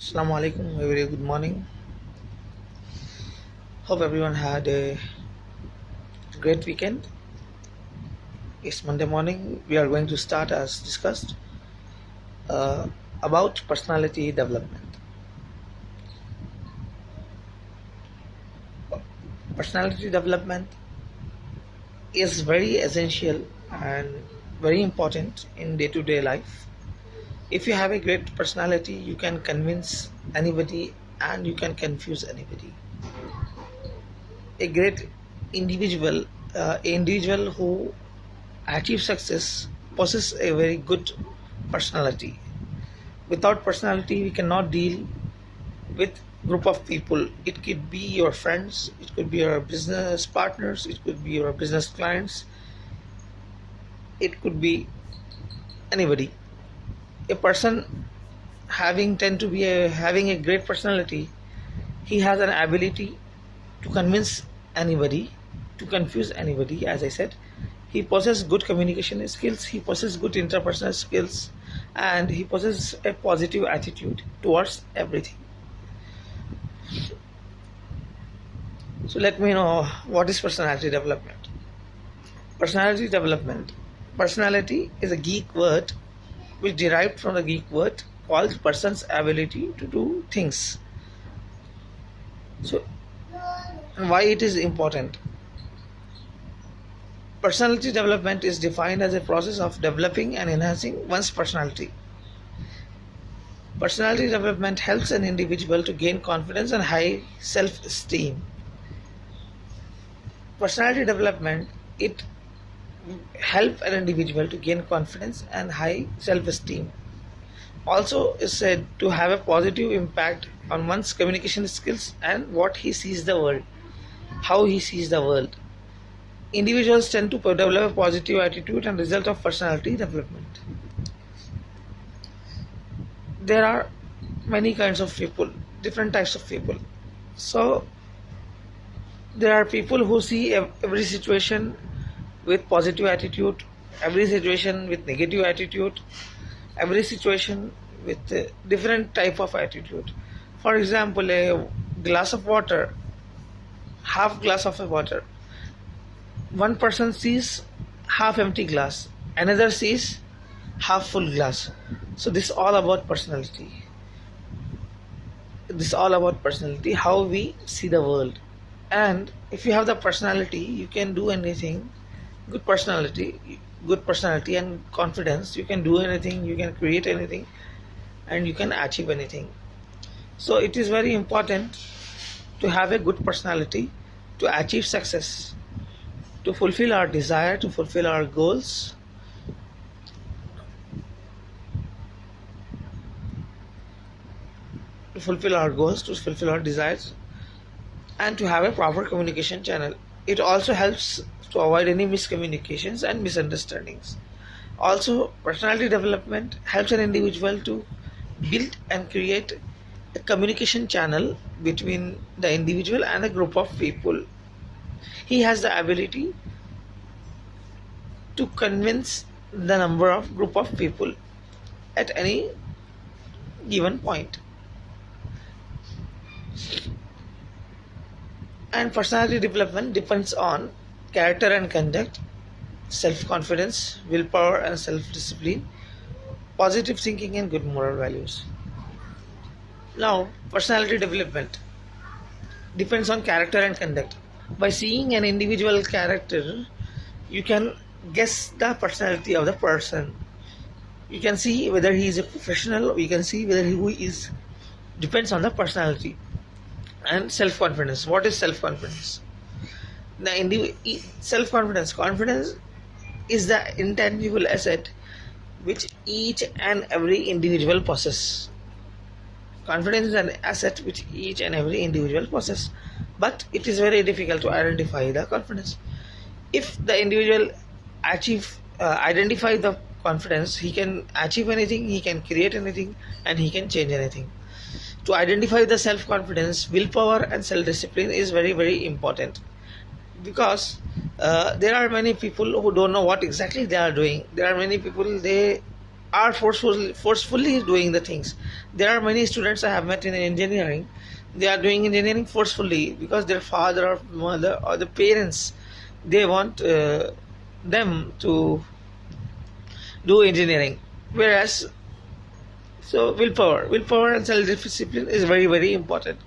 Assalamu alaikum, a very good morning. Hope everyone had a great weekend. It's Monday morning. We are going to start as discussed uh, about personality development. Personality development is very essential and very important in day to day life. If you have a great personality, you can convince anybody and you can confuse anybody. A great individual, individual who achieves success, possesses a very good personality. Without personality, we cannot deal with group of people. It could be your friends, it could be your business partners, it could be your business clients, it could be anybody. A person having a great personality, he has an ability to convince anybody, to confuse anybody. As I said, he possesses good communication skills, he possesses good interpersonal skills, and he possesses a positive attitude towards everything. So let me know, what is personality development. Personality development. Personality is a Greek word which derived from the Greek word called person's ability to do things. So, and why it is important? Personality development is defined as a process of developing and enhancing one's personality. Personality development helps an individual to gain confidence and high self-esteem. Personality development, it help an individual to gain confidence and high self-esteem. Also is said to have a positive impact on one's communication skills and what he sees the world, how he sees the world. Individuals tend to develop a positive attitude and result of personality development. There are many kinds of people, different types of people. So there are people who see every situation with positive attitude, every situation with negative attitude, every situation with a different type of attitude. For example, a glass of water, half glass of water, one person sees half empty glass, another sees half full glass. So this is all about personality. This is all about personality, how we see the world. And if you have the personality, you can do anything. Good personality and confidence, you can do anything, you can create anything, and you can achieve anything. So it is very important to have a good personality to achieve success, to fulfill our desire, to fulfill our goals. To fulfill our goals, to fulfill our desires, and to have a proper communication channel. It also helps to avoid any miscommunications and misunderstandings. Also, personality development helps an individual to build and create a communication channel between the individual and a group of people. He has the ability to convince the number of group of people at any given point. And personality development depends on character and conduct, self-confidence, willpower and self-discipline, positive thinking and good moral values. Now, personality development depends on character and conduct. By seeing an individual character, you can guess the personality of the person. You can see whether he is a professional, or you can see whether he is, depends on the personality. And self-confidence. What is self-confidence? Confidence is the intangible asset which each and every individual possesses. Confidence is an asset which each and every individual possesses, but it is very difficult to identify the confidence. If the individual identify the confidence, he can achieve anything, he can create anything, and he can change anything. To identify the self-confidence, willpower and self-discipline is very, very important, because there are many people who don't know what exactly they are doing. There are many people, they are forcefully doing the things. There are many students I have met in engineering. They are doing engineering forcefully because their father or mother or the parents, they want them to do engineering. Whereas, so willpower and self-discipline is very very important.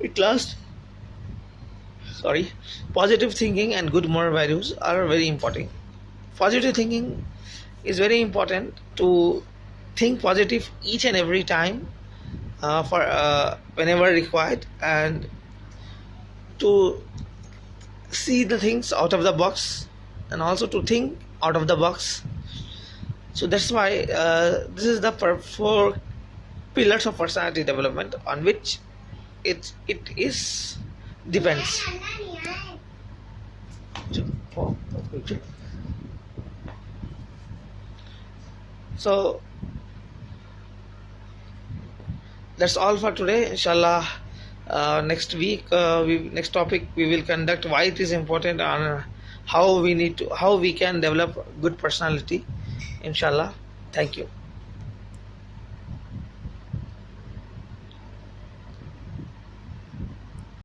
At last, sorry, positive thinking and good moral values are very important. Positive thinking is very important to think positive each and every time, for whenever required, and to see the things out of the box, and also to think out of the box. So that's why this is the four pillars of personality development on which it is depends. So that's all for today, inshallah. Next week, next topic we will conduct why it is important, and how we can develop good personality, inshallah. Thank you.